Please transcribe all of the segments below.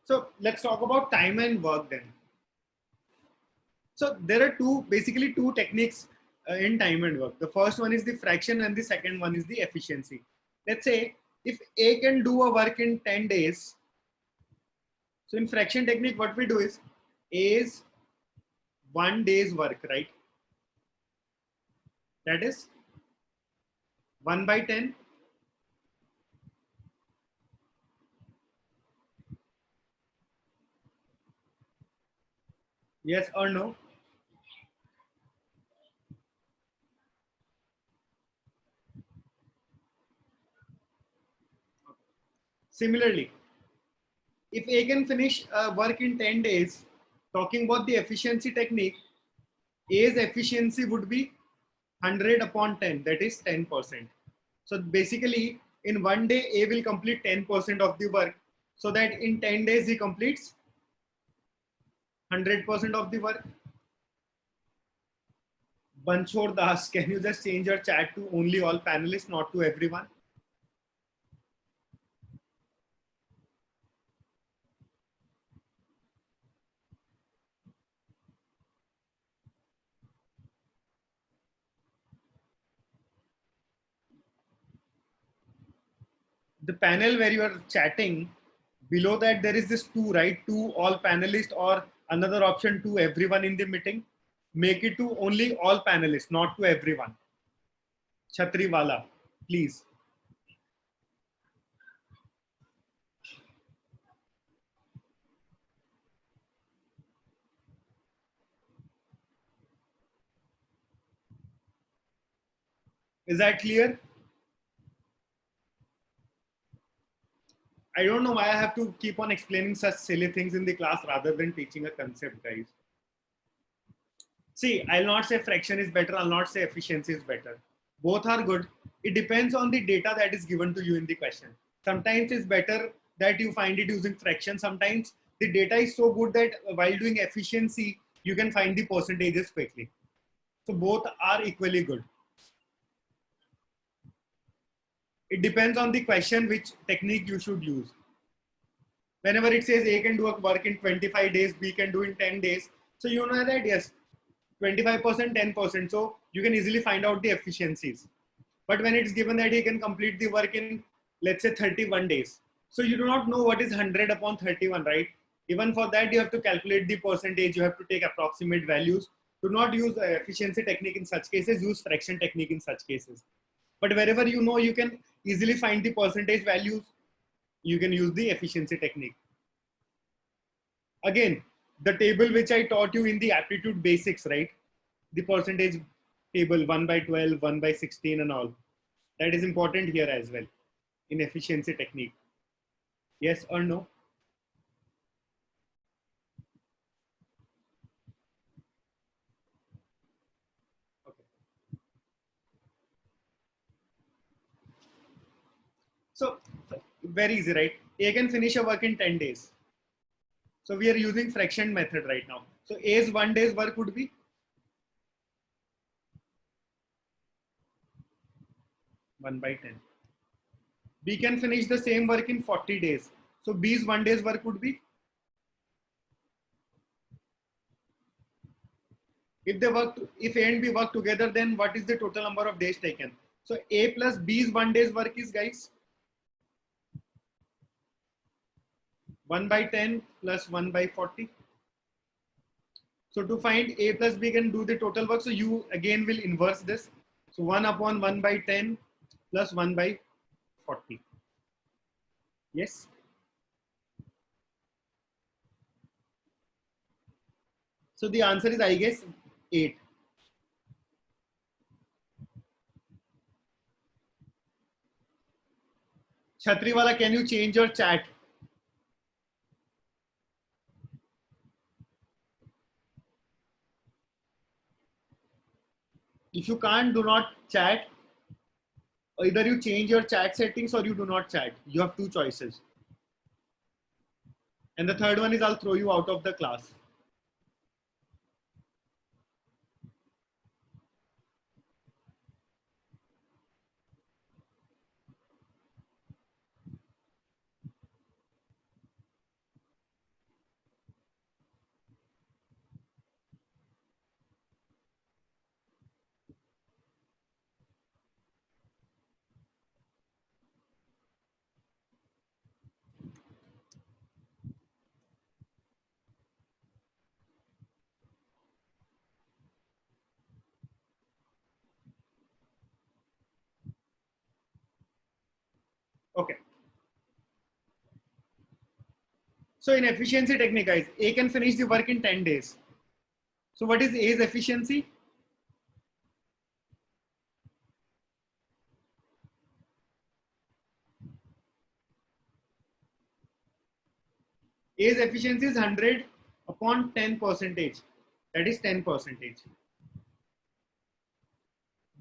So let's talk about time and work then. So there are basically two techniques in time and work. The first one is the fraction and the second one is the efficiency. Let's say if A can do a work in 10 days. So in fraction technique, what we do is A is 1 day's work, right? That is 1 by 10. Yes or no? Similarly, if A can finish work in 10 days, talking about the efficiency technique, A's efficiency would be 100 upon 10, that is 10%. So basically, in 1 day, A will complete 10% of the work, so that in 10 days, he completes 100% of the work. Banchor Das, can you just change your chat to only all panelists, not to everyone? The panel where you are chatting, below that there is this two, right? To all panelists, or another option to everyone in the meeting. Make it to only all panelists, not to everyone. Chhatriwala, please. Is that clear? I don't know why I have to keep on explaining such silly things in the class rather than teaching a concept, guys. See, I'll not say fraction is better. I'll not say efficiency is better. Both are good. It depends on the data that is given to you in the question. Sometimes it's better that you find it using fraction. Sometimes the data is so good that while doing efficiency, you can find the percentages quickly. So both are equally good. It depends on the question which technique you should use. Whenever it says A can do a work in 25 days, B can do in 10 days. So you know that, yes, 25%, 10%. So you can easily find out the efficiencies. But when it's given that he can complete the work in, let's say, 31 days. So you do not know what is 100 upon 31, right? Even for that, you have to calculate the percentage. You have to take approximate values. Do not use efficiency technique in such cases. Use fraction technique in such cases. But wherever you know you can easily find the percentage values, you can use the efficiency technique. Again, the table which I taught you in the aptitude basics, right? The percentage table 1 by 12, 1 by 16 and all. That is important here as well in efficiency technique. Yes or no? Okay. So very easy, right? A can finish a work in 10 days. So we are using fraction method right now. So A's 1 day's work would be 1 by 10. B can finish the same work in 40 days. So B's 1 day's work would be, if they work, if A and B work together, then what is the total number of days taken? So A plus B's 1 day's work is, guys, 1 by 10 plus 1 by 40. So to find A plus B can do the total work. So you again will inverse this. So 1 upon 1 by 10 plus 1 by 40. Yes. So the answer is, I guess, 8. Chhatriwala, can you change your chat? If you can't, do not chat. Either you change your chat settings or you do not chat. You have two choices. And the third one is, I'll throw you out of the class. Okay. So in efficiency technique, guys, A can finish the work in 10 days. So what is A's efficiency? A's efficiency is 100 upon 10 percentage. That is 10 percentage.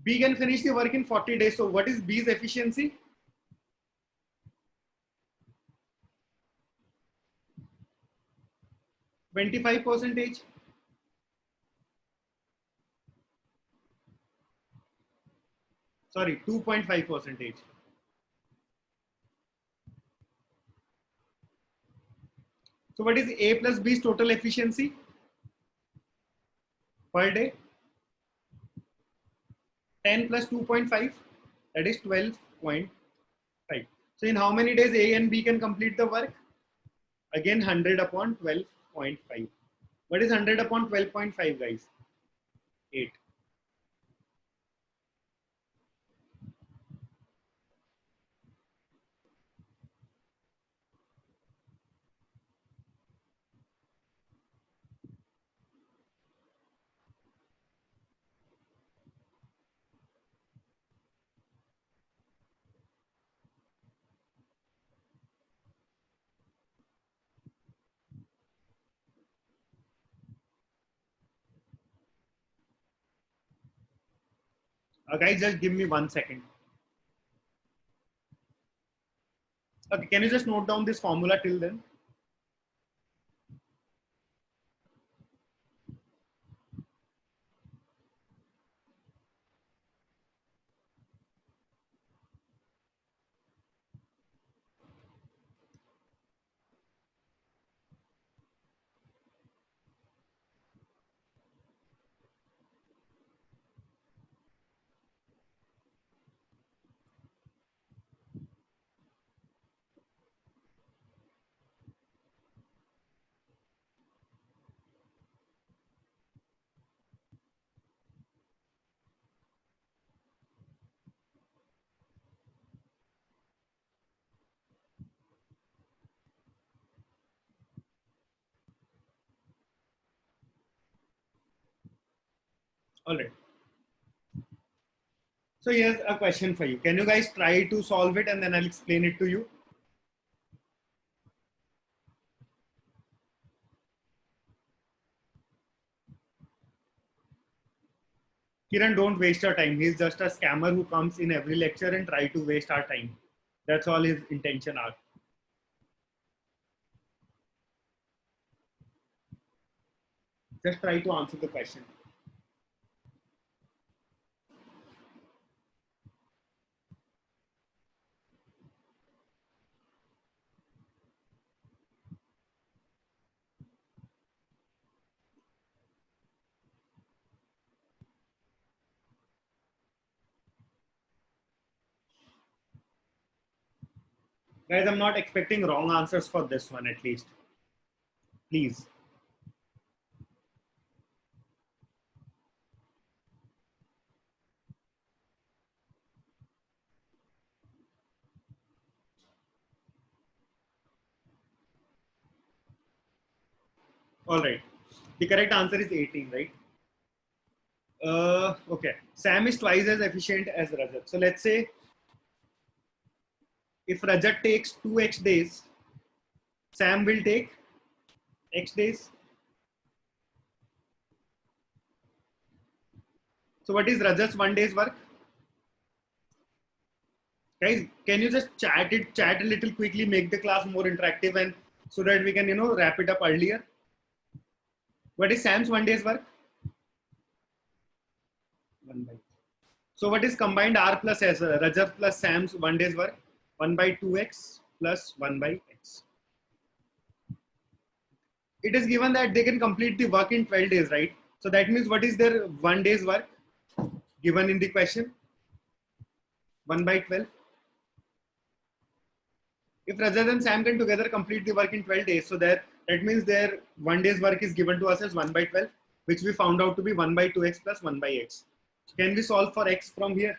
B can finish the work in 40 days. So what is B's efficiency? 25 percentage. Sorry, 2.5 percentage. So what is A plus B's total efficiency per day? 10 plus 2.5, that is 12.5. So in how many days A and B can complete the work? Again 100 upon 12.5. What is 100 upon 12.5, guys? 8. Guys, just give me 1 second. Okay, can you just note down this formula till then? All right. So here's a question for you. Can you guys try to solve it and then I'll explain it to you? Kiran, don't waste your time. He's just a scammer who comes in every lecture and try to waste our time. That's all his intention are. Just try to answer the question. Guys, I'm not expecting wrong answers for this one at least. Please. All right. The correct answer is 18, right? Okay. Sam is twice as efficient as Rajat. So let's say if Rajat takes 2x days, Sam will take x days. So what is Rajat's 1 day's work? Guys, can you just chat a little quickly, make the class more interactive and so that we can, wrap it up earlier. What is Sam's 1 day's work? 1 by. So what is combined R plus S, Rajat plus Sam's 1 day's work? 1 by 2x plus 1 by x. It is given that they can complete the work in 12 days, right? So that means what is their 1 day's work given in the question? 1 by 12. If Rajat and Sam can together complete the work in 12 days, so that means their 1 day's work is given to us as 1 by 12, which we found out to be 1 by 2x plus 1 by x. So can we solve for x from here?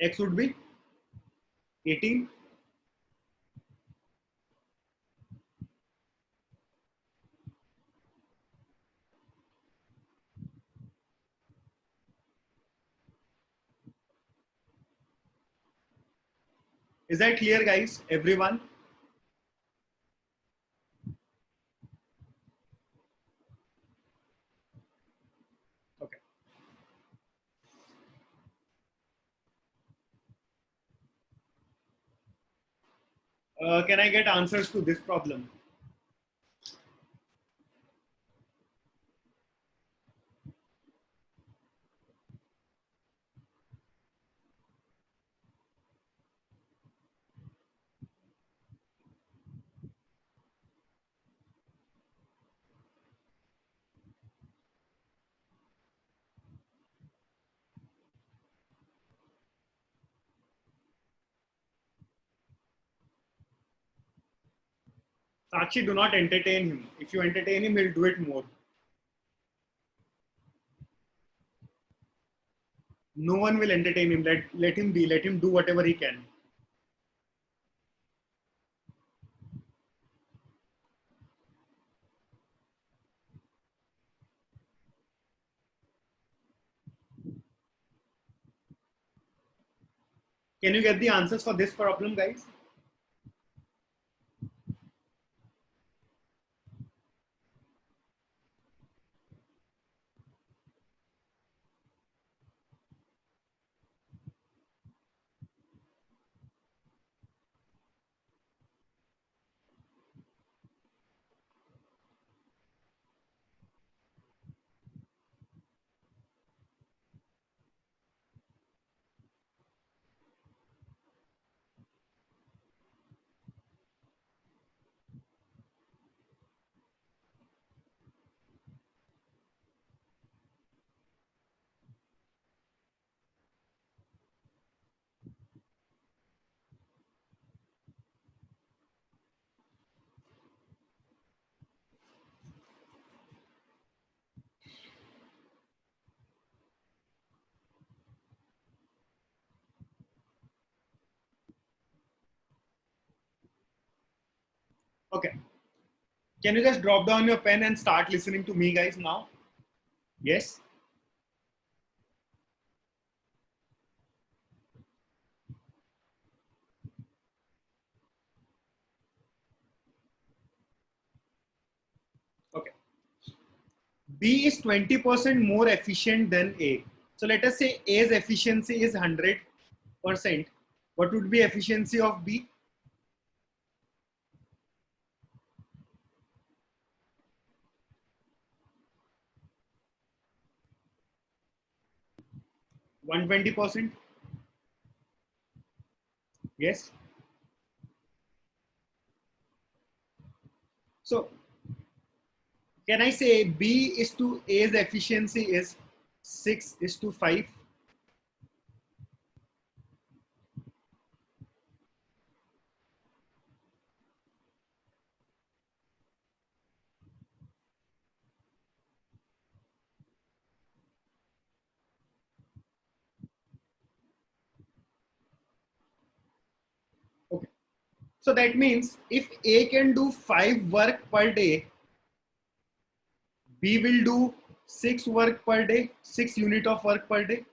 X would be 18. Is that clear, guys? Everyone? Okay. Can I get answers to this problem? Sakshi, do not entertain him. If you entertain him, he'll do it more. No one will entertain him. Let him be. Let him do whatever he can. Can you get the answers for this problem, guys? Okay. Can you just drop down your pen and start listening to me, guys, now? Yes? Okay. B is 20% more efficient than A. So let us say A's efficiency is 100%. What would be efficiency of B? 120%? Yes? So can I say B is to A's efficiency is 6 is to 5? Okay. So that means if A can do 5 work per day, B will do 6 work per day, 6 unit of work per day.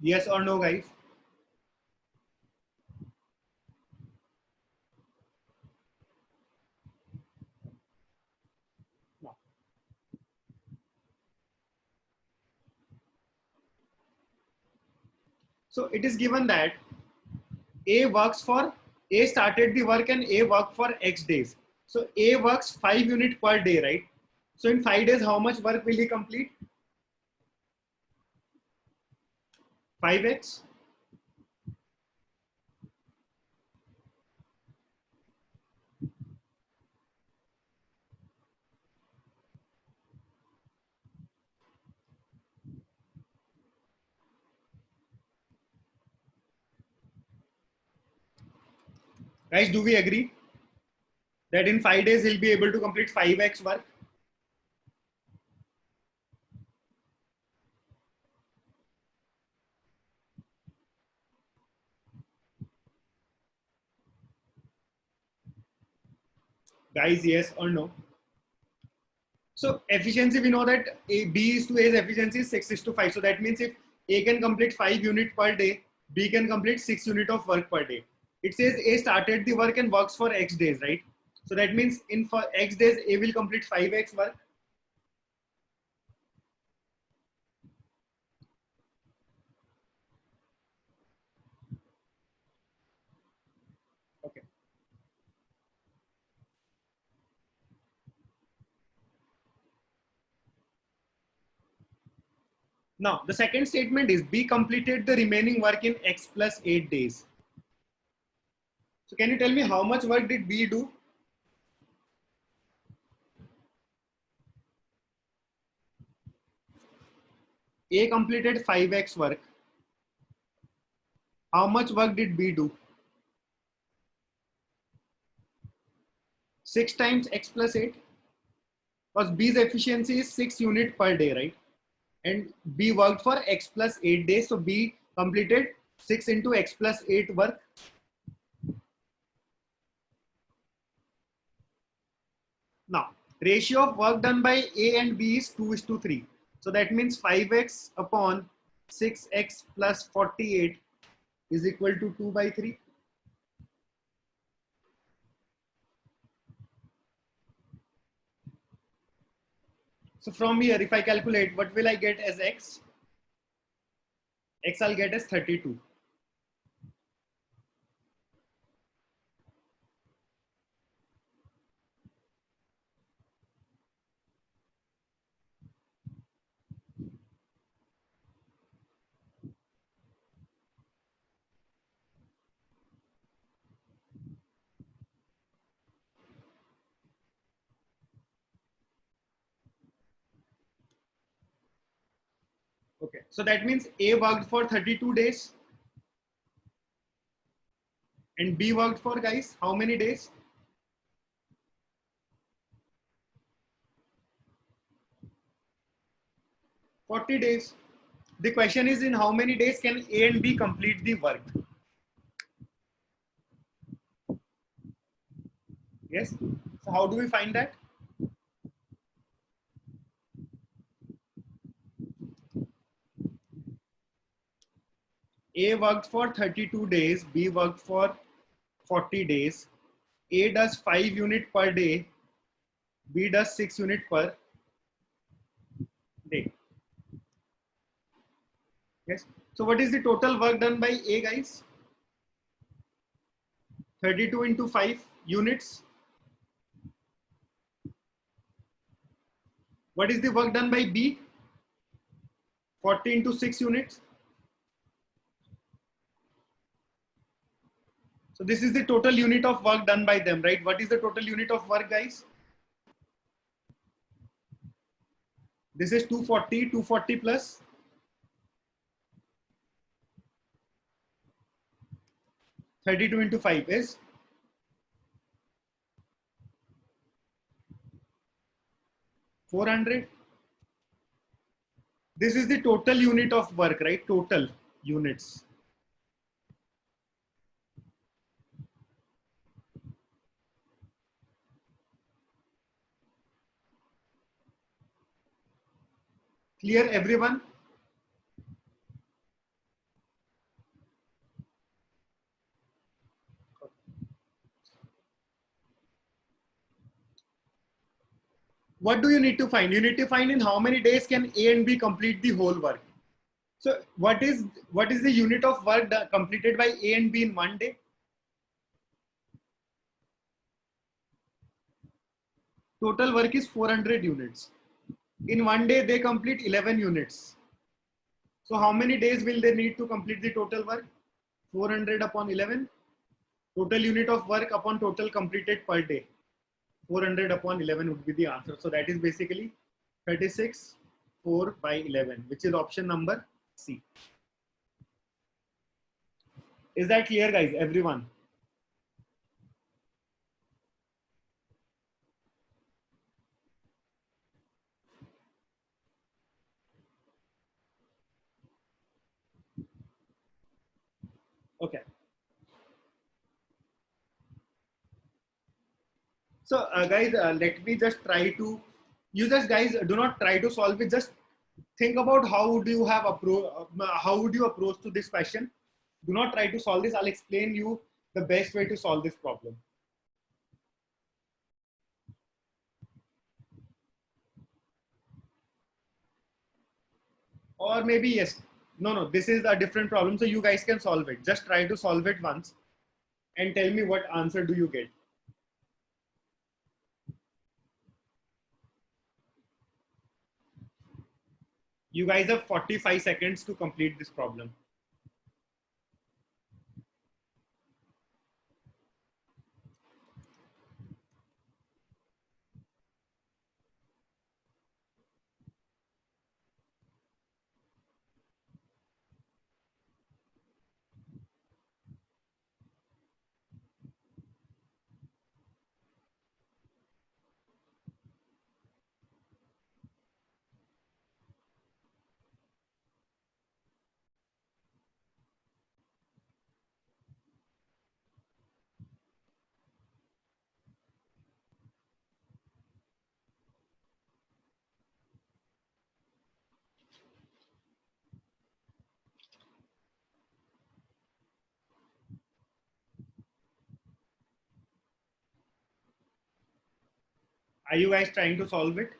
Yes or no, guys? No. So it is given that A works for, A started the work and A worked for X days. So A works 5 units per day, right? So in 5 days, how much work will he complete? 5x? Guys, do we agree that in 5 days he'll be able to complete 5x work? Guys, yes or no? So efficiency, we know that B is to A's efficiency is 6 is to 5. So that means if A can complete 5 units per day, B can complete 6 units of work per day. It says A started the work and works for X days, right? So that means in for X days, A will complete 5X work. Okay. Now, the second statement is B completed the remaining work in X plus 8 days. So can you tell me how much work did B do? A completed 5X work. How much work did B do? 6 times X plus 8. Because B's efficiency is 6 units per day, right? And B worked for X plus 8 days. So B completed 6 into X plus 8 work. Now, ratio of work done by A and B is 2 is to 3. So that means 5x upon 6x plus 48 is equal to 2 by 3. So from here, if I calculate, what will I get as x? X I'll get as 32. Okay, so that means A worked for 32 days and B worked for, guys, how many days? 40 days. The question is, in how many days can A and B complete the work? Yes. So how do we find that? A worked for 32 days, B worked for 40 days. A does 5 units per day, B does 6 units per day. Yes. So what is the total work done by A, guys? 32 into 5 units. What is the work done by B? 40 into 6 units. So this is the total unit of work done by them, right? What is the total unit of work, guys? This is 240, 240 plus 32 into 5 is 400. This is the total unit of work, right? Total units. Clear, everyone? What do you need to find? You need to find in how many days can A and B complete the whole work. So what is the unit of work completed by A and B in one day? Total work is 400 units. In one day, they complete 11 units. So how many days will they need to complete the total work? 400 upon 11. Total unit of work upon total completed per day. 400 upon 11 would be the answer. So that is basically 36, 4 by 11, which is option number C. Is that clear, guys? Everyone? Okay. So guys, let me just try to, you just guys do not try to solve it. Just think about how would you have how would you approach to this question. Do not try to solve this. I'll explain you the best way to solve this problem. Or maybe yes. No, this is a different problem. So you guys can solve it. Just try to solve it once and tell me what answer do you get. You guys have 45 seconds to complete this problem. Are you guys trying to solve it?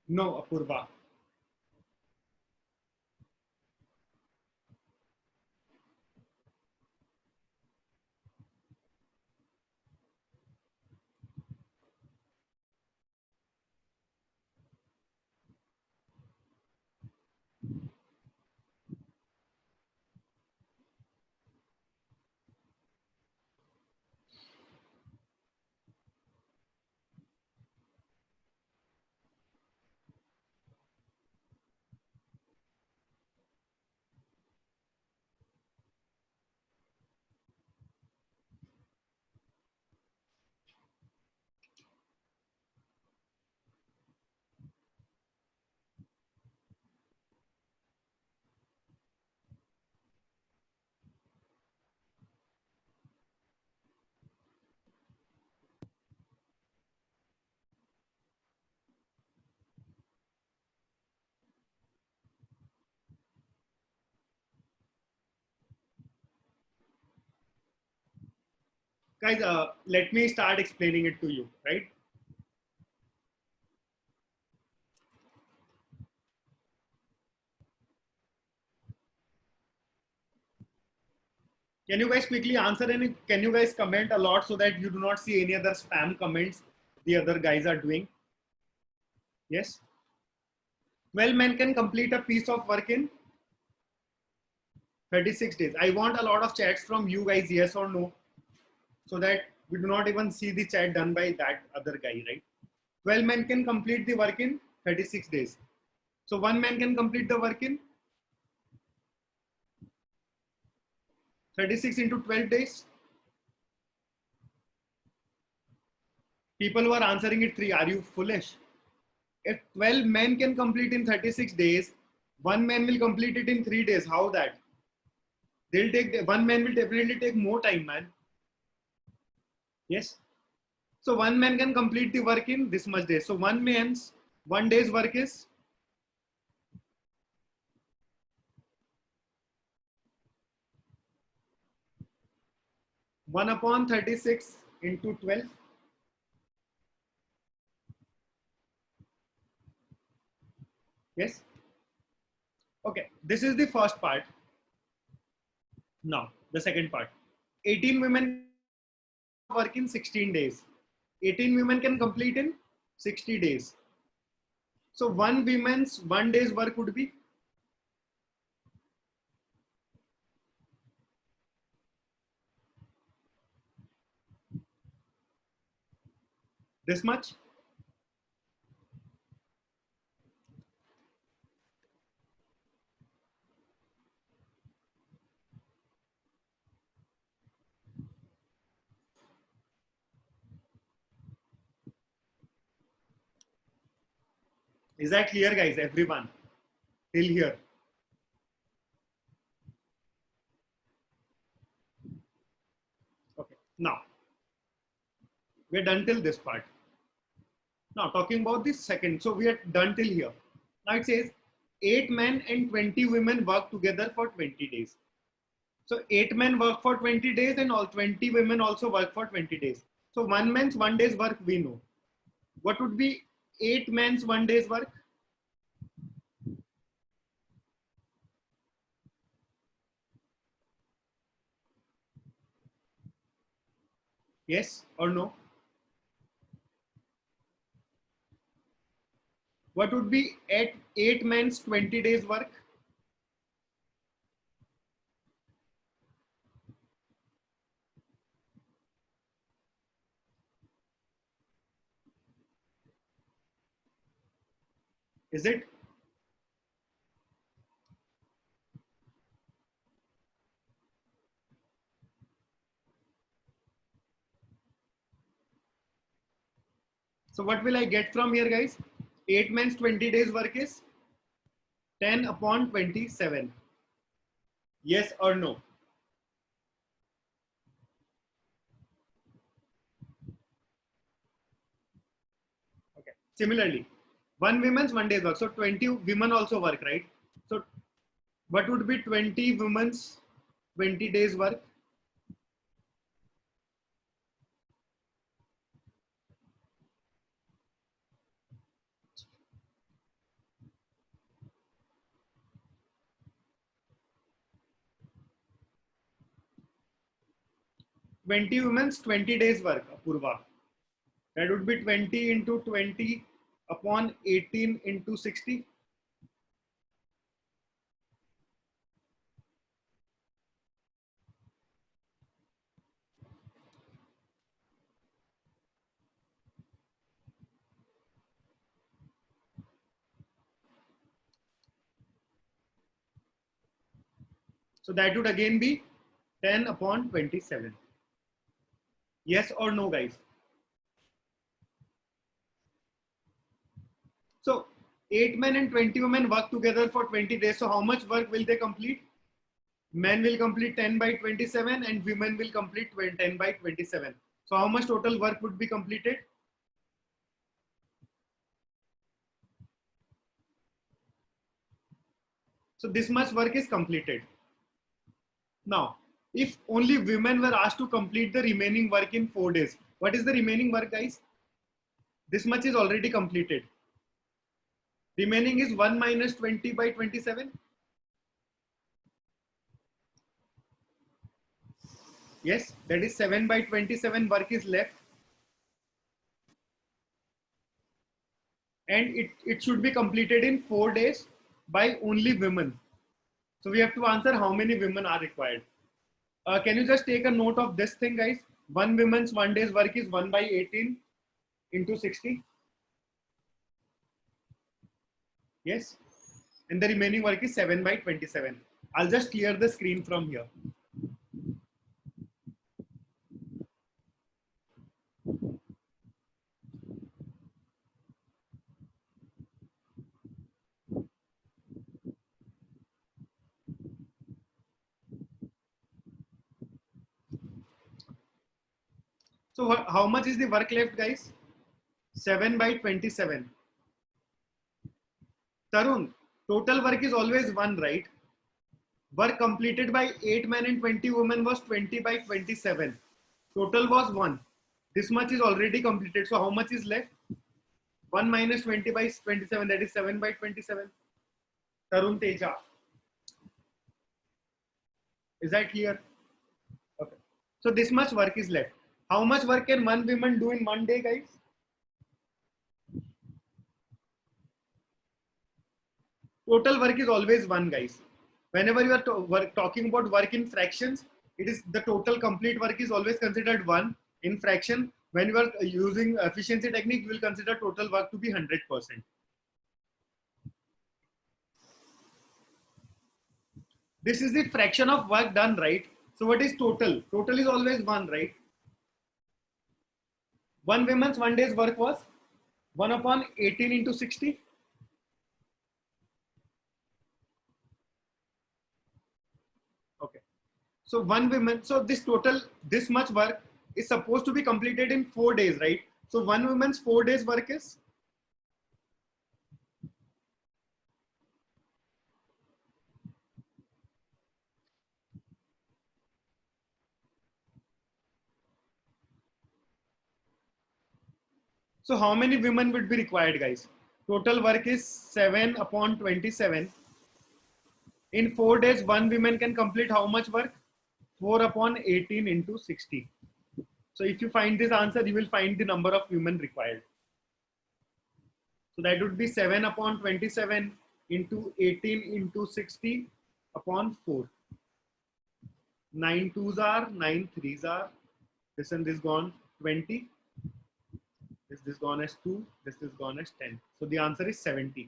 No, Apurva. Guys, let me start explaining it to you, right? Can you guys quickly answer any? Can you guys comment a lot so that you do not see any other spam comments the other guys are doing? Yes. 12 men can complete a piece of work in 36 days. I want a lot of chats from you guys, yes or no, so that we do not even see the chat done by that other guy, right? 12 men can complete the work in 36 days. So one man can complete the work in 36 into 12 days. People who are answering it three, are you foolish? If 12 men can complete in 36 days, one man will complete it in 3 days. How that? They'll take one man will definitely take more time, man. Yes. So one man can complete the work in this much days. So one day's work is 1 upon 36 into 12. Yes. Okay. This is the first part. Now the second part. 18 women work in 16 days. 18 women can complete in 60 days. So one woman's one day's work would be this much. Is that clear, guys? Everyone till here? Okay. Now we're done till this part. Now talking about the second. So we are done till here. Now it says 8 men and 20 women work together for 20 days. So 8 men work for 20 days and all 20 women also work for 20 days. So 1 man's 1 day's work we know. What would be 8 men's 1 day's work? Yes or no? What would be at 8 men's 20 days work? Is it? So what will I get from here, guys? 8 men's 20 days work is 10 upon 27. Yes or no? Okay. Similarly, 1 women's 1 day's work. So 20 women also work, right? So what would be 20 women's 20 days work? 20 women's 20 days work, Apurva. That would be 20 into 20 upon 18 into 60. So that would again be 10 upon 27. Yes or no, guys? So 8 men and 20 women work together for 20 days. So how much work will they complete? Men will complete 10 by 27 and women will complete 10 by 27. So how much total work would be completed? So this much work is completed. Now, if only women were asked to complete the remaining work in 4 days, what is the remaining work, guys? This much is already completed. Remaining is 1 minus 20 by 27. Yes, that is 7 by 27 work is left. And it should be completed in 4 days by only women. So we have to answer how many women are required. Can you just take a note of this thing, guys? One woman's 1 day's work is 1 by 18 into 60. Yes. And the remaining work is 7 by 27. I'll just clear the screen from here. So how much is the work left, guys? 7 by 27. Tarun, total work is always 1, right? Work completed by 8 men and 20 women was 20 by 27. Total was 1. This much is already completed. So how much is left? 1 minus 20 by 27, that is 7 by 27. Tarun Teja. Is that clear? Okay. So this much work is left. How much work can one woman do in 1 day, guys? Total work is always 1, guys. Whenever you are talking about work in fractions, it is the total complete work is always considered 1 in fraction. When you are using efficiency technique, you will consider total work to be 100%. This is the fraction of work done, right? So what is total? Total is always 1, right? One woman's 1 day's work was 1 upon 18 into 60. So one woman, so this total, this much work is supposed to be completed in 4 days, right? So one woman's 4 days work is, so how many women would be required, guys? Total work is 7 upon 27. In 4 days, one woman can complete how much work? 4 upon 18 into 60. So if you find this answer, you will find the number of women required. So that would be 7 upon 27 into 18 into 60 upon 4. 9 twos are, 9 threes are. This and this gone 20. This gone as 2. This is gone as 10. So the answer is 70.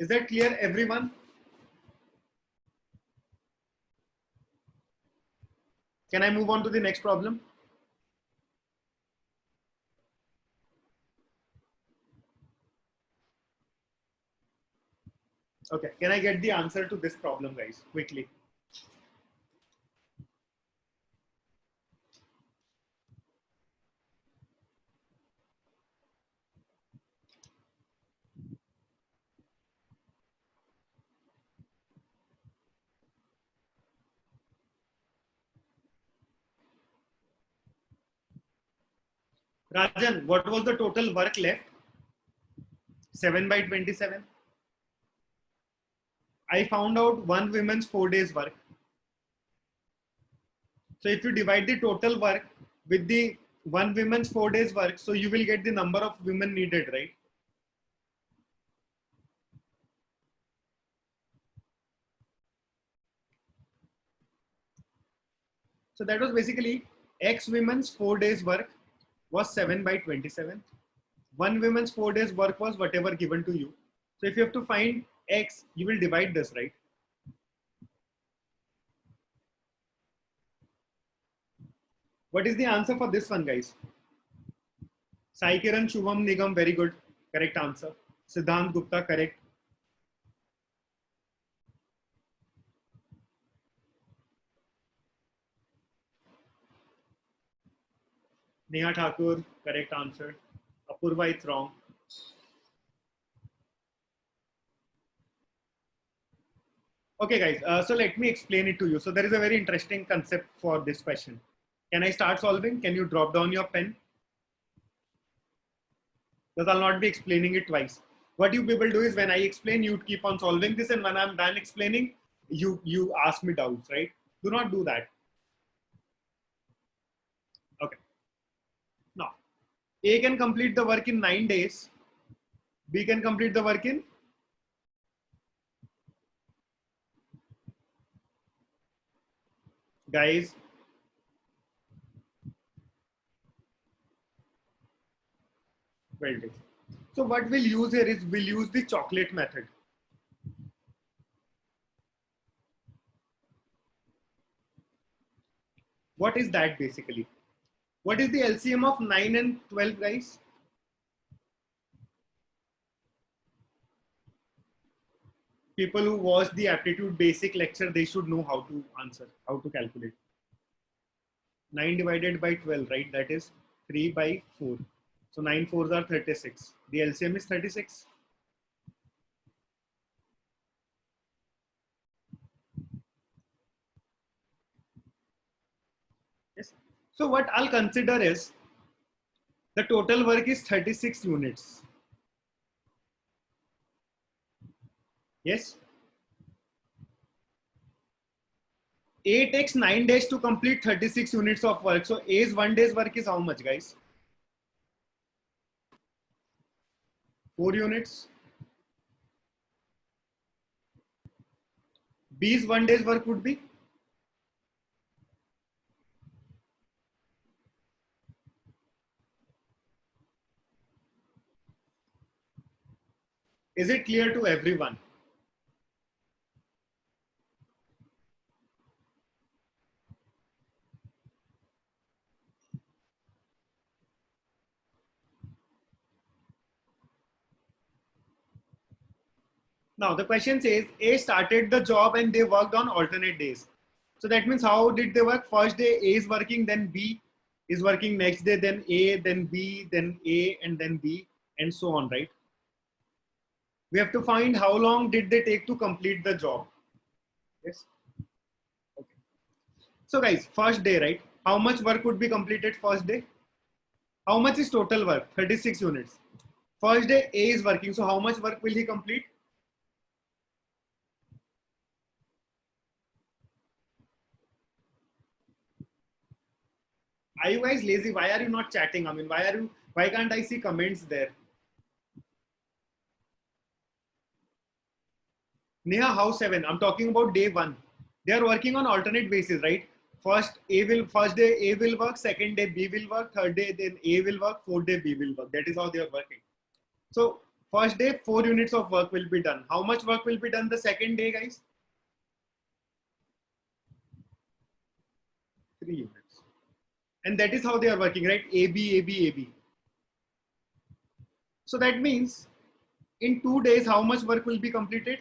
Is that clear, everyone? Can I move on to the next problem? Okay. Can I get the answer to this problem, guys, quickly? Rajan, what was the total work left? 7 by 27. I found out one woman's 4 days work. So if you divide the total work with the one woman's 4 days work, so you will get the number of women needed, right? So that was basically X women's 4 days work was 7 by 27. One woman's 4 days work was whatever given to you. So if you have to find X, you will divide this, right? What is the answer for this one, guys? Sai Kiran, Shubham Nigam, very good. Correct answer. Siddhant Gupta, correct. Neha Thakur, correct answer. Apurva, it's wrong. Okay, guys. So let me explain it to you. So there is a very interesting concept for this question. Can I start solving? Can you drop down your pen? Because I'll not be explaining it twice. What you people do is when I explain, you keep on solving this, and when I'm done explaining, you ask me doubts, right? Do not do that. Okay. Now, A can complete the work in 9 days. B can complete the work in guys. 12 days. So what we'll use here is we'll use the chocolate method. What is that basically? What is the LCM of 9 and 12, guys? People who watch the aptitude basic lecture, they should know how to answer, how to calculate. 9 divided by 12, right? That is 3 by 4. So 9 fours are 36. The LCM is 36. Yes. So what I'll consider is the total work is 36 units. Yes. A takes 9 days to complete 36 units of work. So A's 1 day's work is how much, guys? 4 units. B's 1 day's work would be? Is it clear to everyone? Now the question says A started the job and they worked on alternate days. So that means how did they work? First day A is working, then B is working next day, then A, then B, then A, and then B, and so on, right? We have to find how long did they take to complete the job. Yes. Okay. So guys, first day, right? How much work would be completed first day? How much is total work? 36 units. First day A is working. So how much work will he complete? Are you guys lazy? Why are you not chatting? I mean, why can't I see comments there? Neha, how 7? I'm talking about day 1. They are working on alternate basis, right? First day A will work, second day B will work, third day then A will work, fourth day B will work. That is how they are working. So first day 4 units of work will be done. How much work will be done the second day, guys? 3 units. And that is how they are working, right? A B A B A B. So that means in 2 days, how much work will be completed?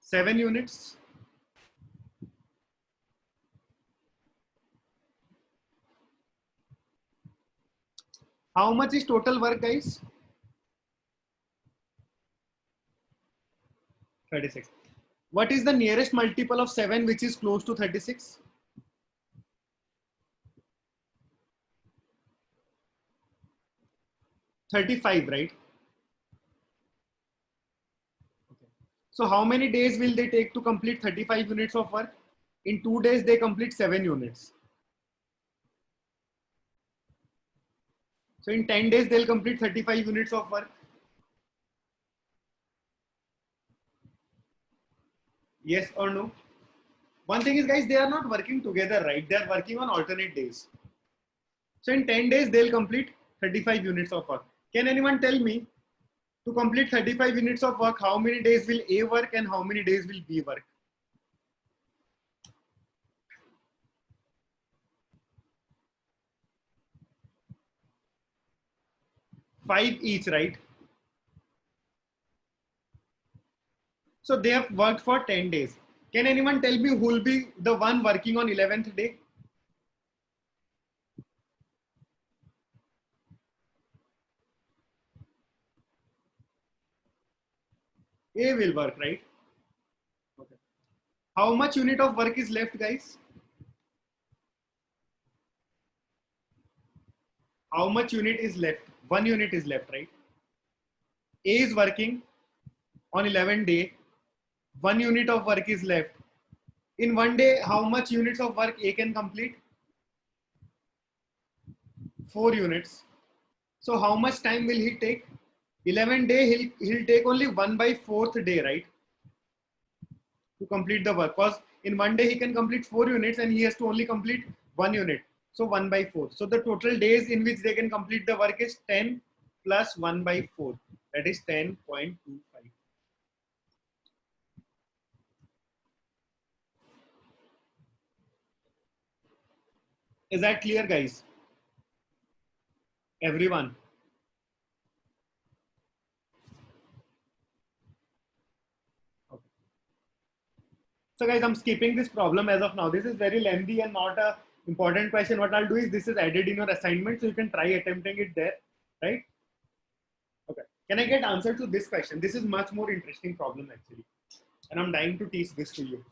7 units. How much is total work, guys? 36. What is the nearest multiple of 7 which is close to 36? 35, right? Okay. So how many days will they take to complete 35 units of work? In 2 days, they complete 7 units. So in 10 days, they'll complete 35 units of work. Yes or no? One thing is, guys, they are not working together, right? They are working on alternate days. So in 10 days, they'll complete 35 units of work. Can anyone tell me to complete 35 units of work, how many days will A work and how many days will B work? 5 each, right? So they have worked for 10 days. Can anyone tell me who will be the one working on 11th day? A will work, right? Okay. How much unit of work is left, guys? How much unit is left? 1 unit is left, right? A is working on 11 day. 1 unit of work is left. In 1 day, how much units of work A can complete? 4 units. So how much time will he take? 11 day, he'll take only 1 by 4th day, right? To complete the work. Because in 1 day, he can complete 4 units and he has to only complete 1 unit. So 1 by 4. So the total days in which they can complete the work is 10 plus 1 by 4. That is 10.25. Is that clear, guys? Everyone? Okay. So guys, I'm skipping this problem as of now. This is very lengthy and not a important question. What I'll do is this is added in your assignment, so you can try attempting it there, right? Okay. Can I get answer to this question? This is much more interesting problem actually, and I'm dying to teach this to you.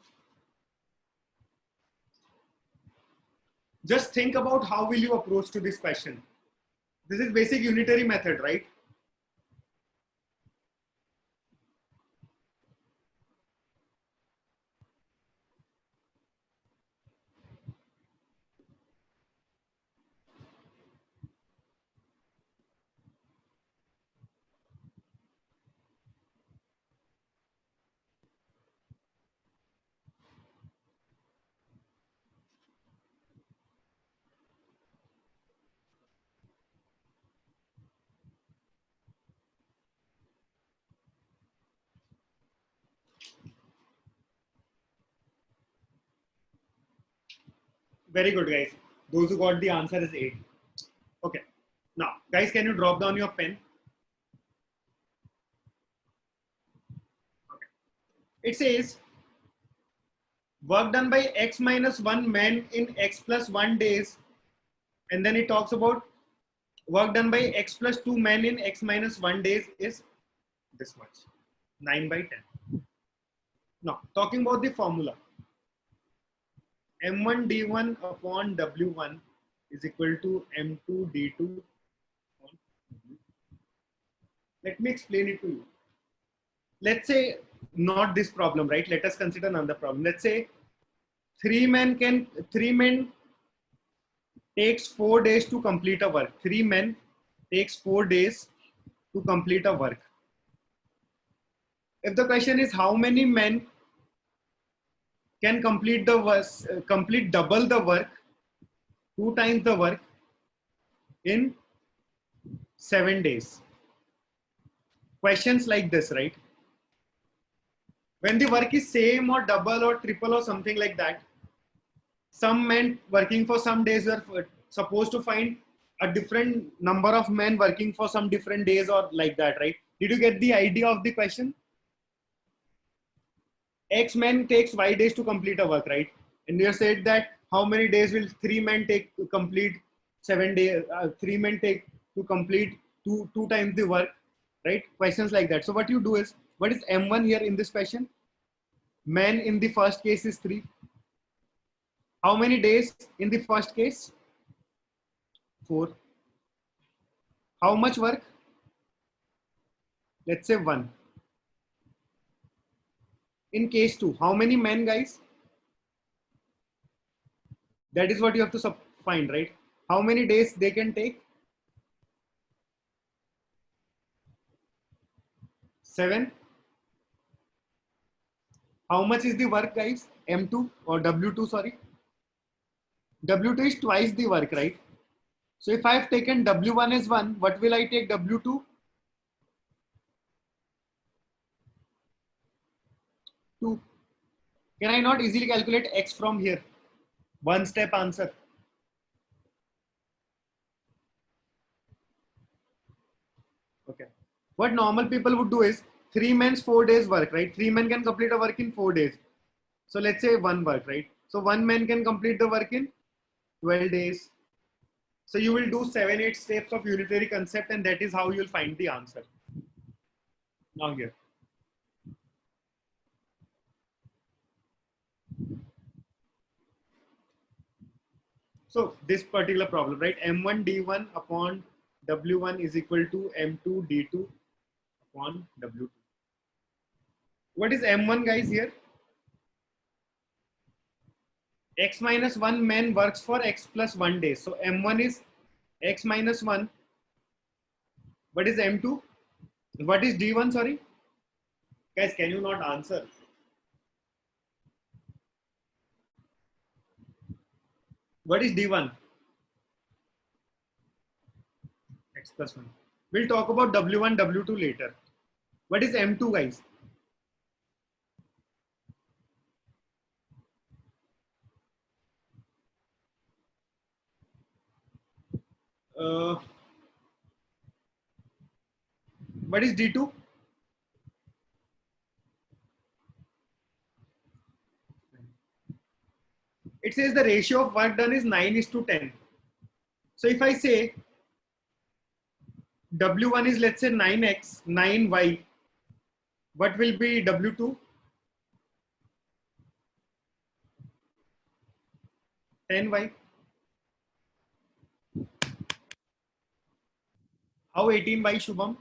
Just think about how will you approach to this question. This is basic unitary method, right? Very good, guys. Those who got the answer is 8. Okay. Now, Guys, can you drop down your pen? Okay. It says work done by x minus 1 men in x plus 1 days. And then it talks about work done by x plus 2 men in x minus 1 days is this much, 9 by 10. Now, talking about the formula. M1 D1 upon W1 is equal to M2 D2 upon W2. Let me explain it to you. Let's say not this problem, right? Let us consider another problem. Let's say three men takes 4 days to complete a work. 3 men takes 4 days to complete a work. If the question is how many men can complete the work, complete double the work, 2 times the work in 7 days. Questions like this, right? When the work is same or double or triple or something like that, some men working for some days are supposed to find a different number of men working for some different days or like that, right? Did you get the idea of the question? X men takes Y days to complete a work, right? And you said that how many days will 3 men take to complete 7 days? 3 men take to complete two times the work, right? Questions like that. So what you do is, what is M1 here in this question? Men in the first case is 3. How many days in the first case? 4. How much work? Let's say 1. In case 2, how many men, guys? That is what you have to find, right? How many days they can take? 7. How much is the work, guys? M2 or W2, sorry. W2 is twice the work, right? So if I've taken W1 as 1, what will I take W2? 2. Can I not easily calculate X from here? One step answer. Okay. What normal people would do is 3 men's 4 days work, right? 3 men can complete a work in 4 days. So let's say 1 work, right? So 1 man can complete the work in 12 days. So you will do 7, 8 steps of unitary concept, and that is how you'll find the answer. Now here. So this particular problem, right? M1 D1 upon W1 is equal to M2 D2 upon W2. What is M1, guys, here? X minus 1 man works for X plus 1 day. So M1 is X minus 1. What is M2? What is D1, sorry? Guys, can you not answer? What is D1? X plus 1. We'll talk about W1, W2 later. What is M2, guys? What is D2? It says the ratio of work done is 9 is to 10. So if I say W1 is, let's say, 9x, 9y, what will be W2? 10y. How 18y, Shubham?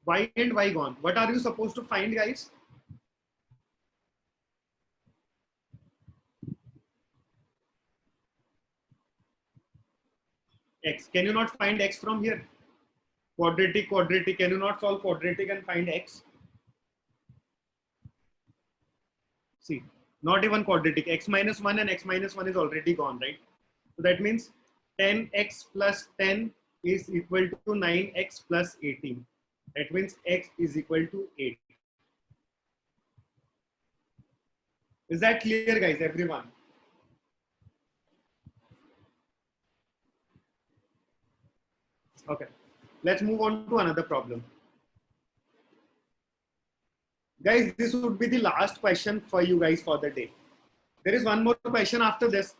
Y and y gone. What are you supposed to find, guys? X. Can you not find X from here? Quadratic, quadratic. Can you not solve quadratic and find X? See, not even quadratic. X minus 1 and X minus 1 is already gone, right? So that means 10x plus 10 is equal to 9x plus 18. That means X is equal to 8. Is that clear, guys, everyone? Okay, let's move on to another problem. Guys, this would be the last question for you guys for the day. There is one more question after this,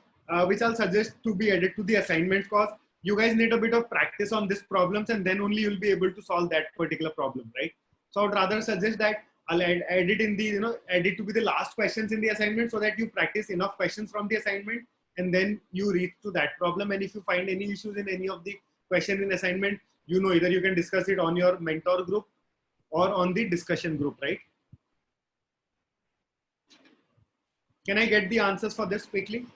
which I'll suggest to be added to the assignments, because you guys need a bit of practice on these problems and then only you'll be able to solve that particular problem, right? So I would rather suggest that I'll add it in the, add it to be the last questions in the assignment so that you practice enough questions from the assignment and then you reach to that problem. And if you find any issues in any of the question in assignment, either you can discuss it on your mentor group or on the discussion group, right? Can I get the answers for this quickly?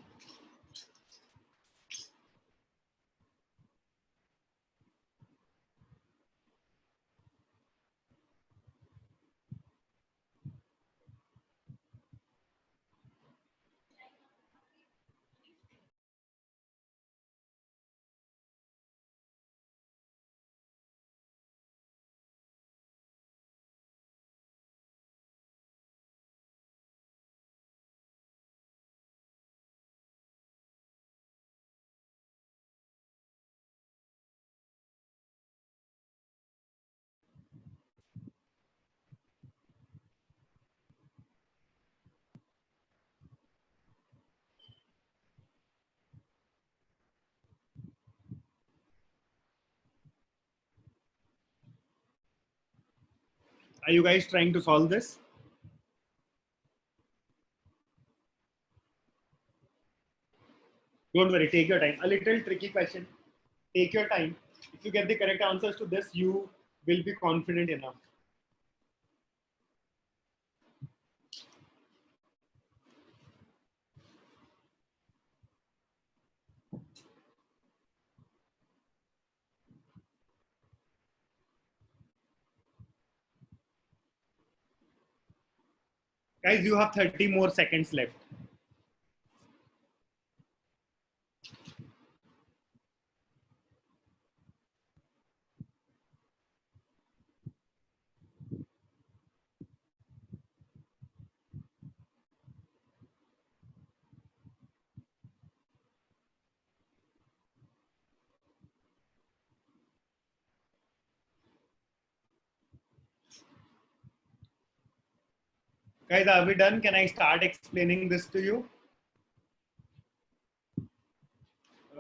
Are you guys trying to solve this? Don't worry, take your time. A little tricky question. Take your time. If you get the correct answers to this, you will be confident enough. Guys, you have 30 more seconds left. Guys, are we done? Can I start explaining this to you?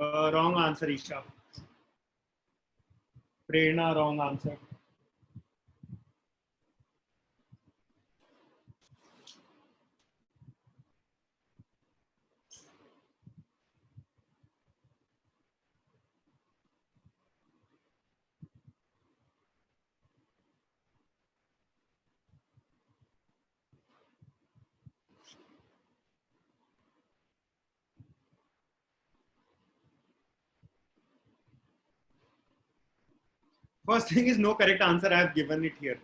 Wrong answer, Isha. Prerna, wrong answer. First thing is no correct answer. I have given it here.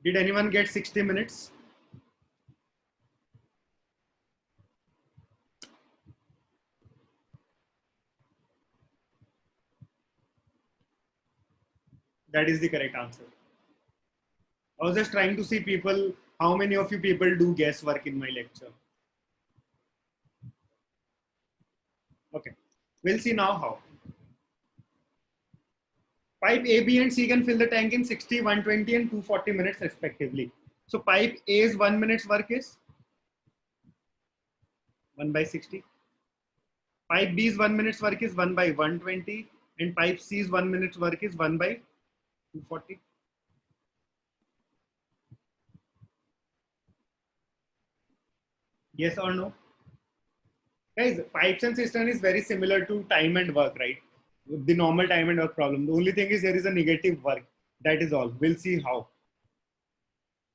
Did anyone get 60 minutes? That is the correct answer. I was just trying to see people, how many of you people do guesswork in my lecture. Okay, we'll see now how. Pipe A, B, and C can fill the tank in 60, 120, and 240 minutes respectively. So pipe A's 1 minute's work is 1 by 60. Pipe B's 1 minute's work is 1 by 120. And pipe C's 1 minute's work is 1 by 240. Yes or no? Guys, pipes and cistern is very similar to time and work, right? The normal time and work problem. The only thing is there is a negative work. That is all. We'll see how.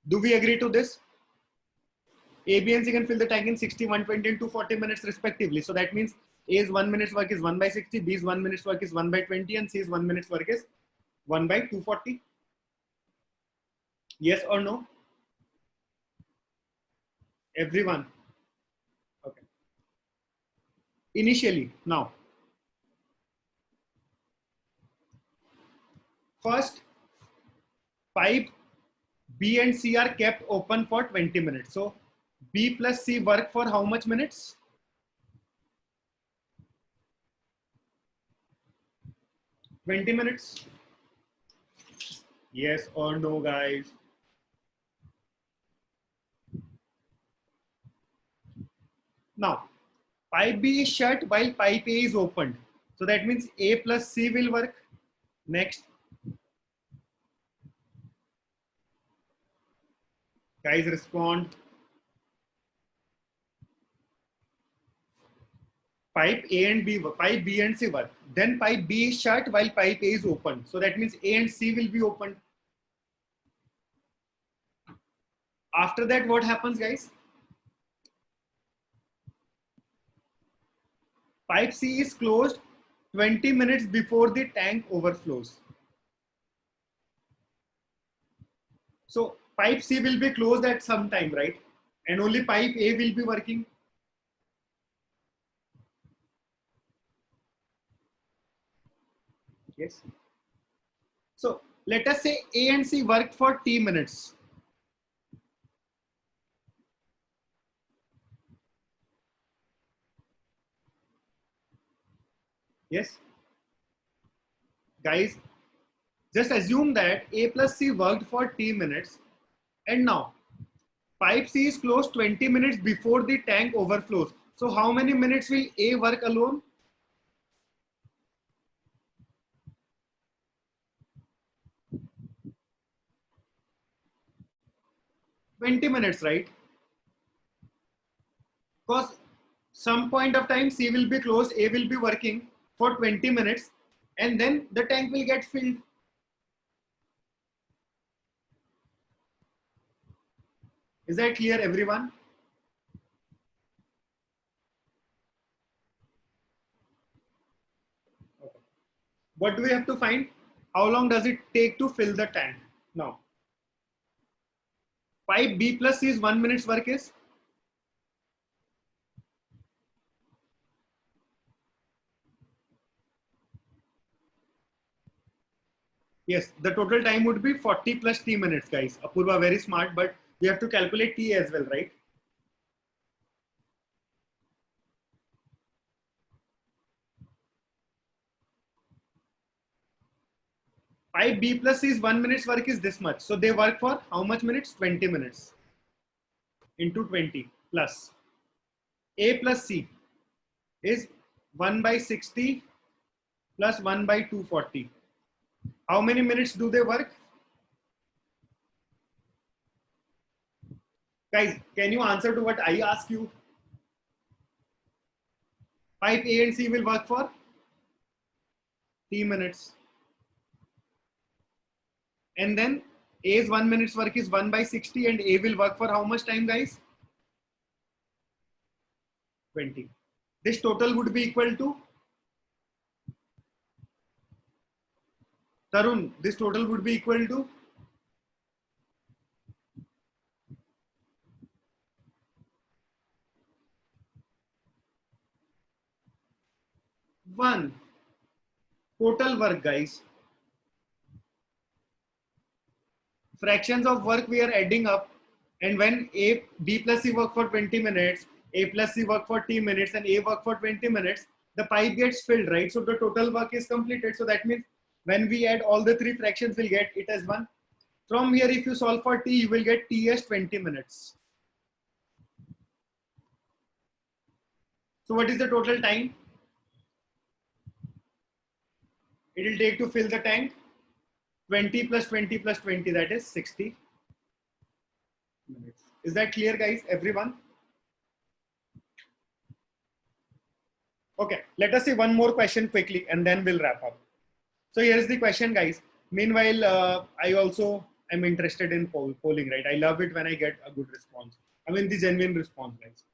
Do we agree to this? A, B, and C can fill the tank in 60, 120, and 240 minutes respectively. So that means A's 1 minute's work is 1 by 60, B's 1 minute's work is 1 by 20, and C's 1 minute's work is 1 by 240. Yes or no? Everyone. Okay. Initially, now. First, pipe B and C are kept open for 20 minutes. So B plus C work for how much minutes? 20 minutes? Yes or no, guys? Now, pipe B is shut while pipe A is opened. So that means A plus C will work. Next, guys respond. Pipe A and B, pipe B and C work. Then pipe B is shut while pipe A is open. So that means A and C will be opened. After that, what happens, guys? Pipe C is closed 20 minutes before the tank overflows. So pipe C will be closed at some time, right? And only pipe A will be working. Yes. So let us say A and C worked for T minutes. Yes. Guys, just assume that A plus C worked for T minutes. And now pipe C is closed 20 minutes before the tank overflows. So how many minutes will A work alone? 20 minutes, right? Because some point of time C will be closed, A will be working for 20 minutes, and then the tank will get filled. Is that clear, everyone? Okay. What do we have to find? How long does it take to fill the tank? Now, pipe B plus C is 1 minute's work is? Yes, the total time would be 40 plus T minutes, guys. Apurva, very smart, but we have to calculate T as well, right? Pipe B plus C is 1 minute's work is this much. So they work for how much minutes? 20 minutes into 20 plus. A plus C is 1 by 60 plus 1 by 240. How many minutes do they work? Guys, can you answer to what I ask you? Pipe A and C will work for T minutes. And then A's 1 minute's work is 1 by 60 and A will work for how much time, guys? 20. This total would be equal to, Tarun, this total would be equal to one total work, guys. Fractions of work we are adding up, and when B plus C work for 20 minutes, A plus C work for T minutes, and A work for 20 minutes, the pipe gets filled, right? So the total work is completed. So that means when we add all the three fractions, we'll get it as one. From here, if you solve for T, you will get T as 20 minutes. So what is the total time it will take to fill the tank? 20 plus 20 plus 20, that is 60 minutes. Is that clear, guys? Everyone? Okay, let us see one more question quickly and then we'll wrap up. So here's the question, guys. Meanwhile, I also am interested in polling, right? I love it when I get a good response. I mean, the genuine response, guys.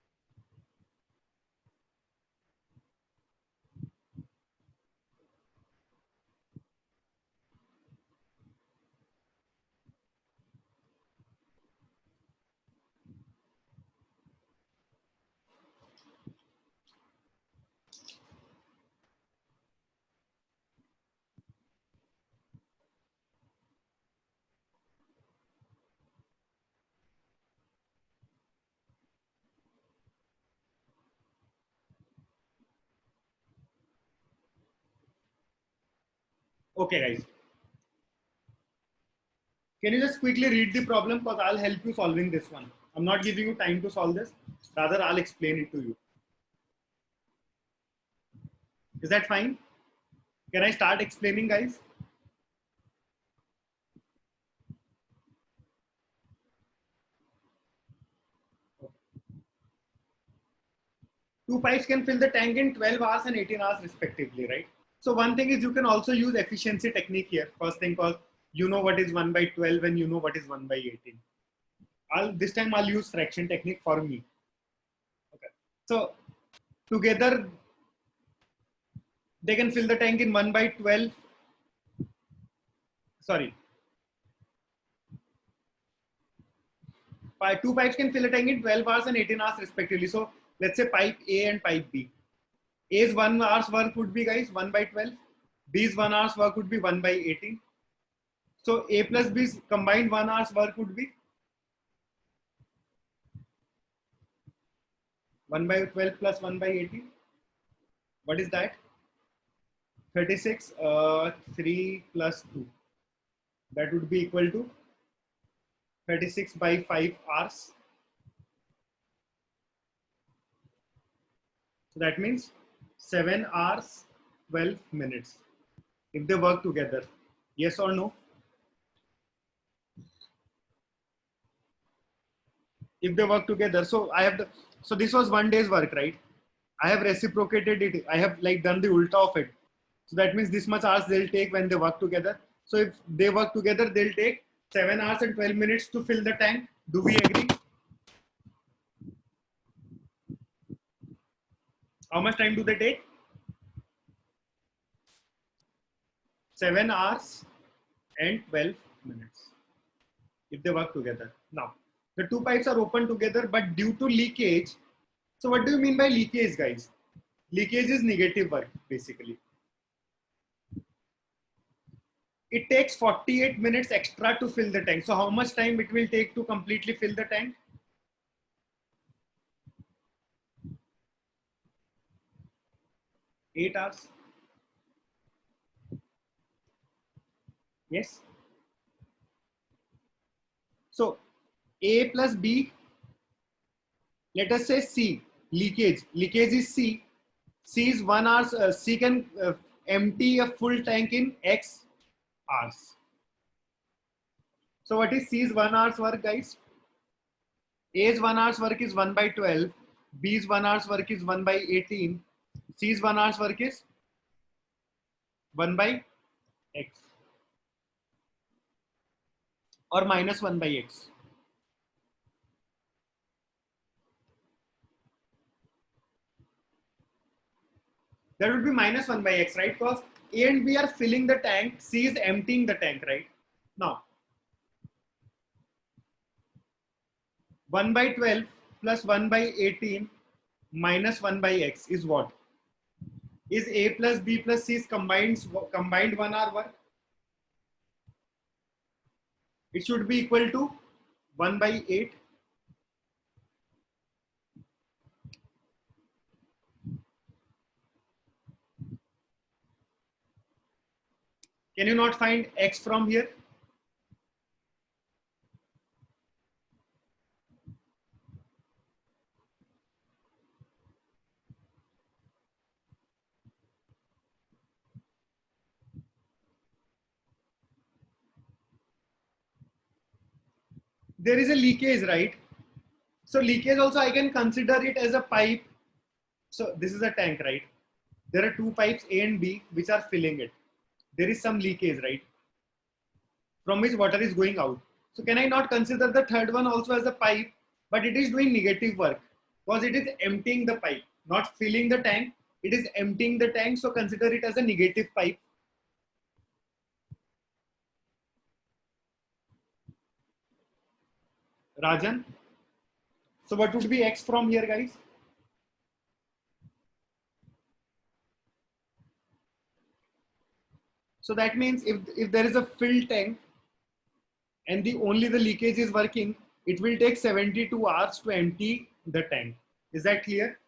Okay, guys. Can you just quickly read the problem, because I'll help you solving this one. I'm not giving you time to solve this. Rather, I'll explain it to you. Is that fine? Can I start explaining, guys? Two pipes can fill the tank in 12 hours and 18 hours respectively, right? So one thing is you can also use efficiency technique here. First thing, because you know what is 1 by 12 and you know what is 1 by 18. This time I'll use fraction technique for me. Okay. So together they can fill the tank in 1 by 12. Sorry. Two pipes can fill a tank in 12 hours and 18 hours respectively. So let's say pipe A and pipe B. A's 1 hour's work would be, guys, 1 by 12. B's 1 hour's work would be 1 by 18. So A plus B's combined 1 hour's work would be 1 by 12 plus 1 by 18. What is that? 36, 3 plus 2. That would be equal to 36 by 5 hours. So that means 7 hours, 12 minutes. If they work together. Yes or no? If they work together. So so this was 1 day's work, right? I have reciprocated it. I have like done the ulta of it. So that means this much hours they'll take when they work together. So if they work together, they'll take 7 hours and 12 minutes to fill the tank. Do we agree? How much time do they take? 7 hours and 12 minutes if they work together. Now, the two pipes are open together, but due to leakage. So what do you mean by leakage, guys? Leakage is negative work, basically. It takes 48 minutes extra to fill the tank. So how much time it will take to completely fill the tank? Eight hours. Yes. So A plus B, let us say C, leakage. Leakage is C. C is 1 hour. C can empty a full tank in X hours. So what is C's 1 hour's work, guys? A's 1 hour's work is 1 by 12. B's 1 hour's work is 1 by 18. C's 1 hour's work is 1 by X. Or minus 1 by X. That would be minus 1 by X, right? Because A and B are filling the tank. C is emptying the tank, right? Now, 1 by 12 plus 1 by 18 minus 1 by X is what? Is A plus B plus C's combined 1 hour work? It should be equal to 1 by 8. Can you not find X from here? There is a leakage, right? So leakage also I can consider it as a pipe. So this is a tank, right? There are two pipes A and B which are filling it. There is some leakage, right? From which water is going out. So can I not consider the third one also as a pipe, but it is doing negative work because it is emptying the pipe, not filling the tank. It is emptying the tank. So consider it as a negative pipe. Rajan. So what would be X from here, guys? So that means if there is a filled tank and only the leakage is working, it will take 72 hours to empty the tank. Is that clear?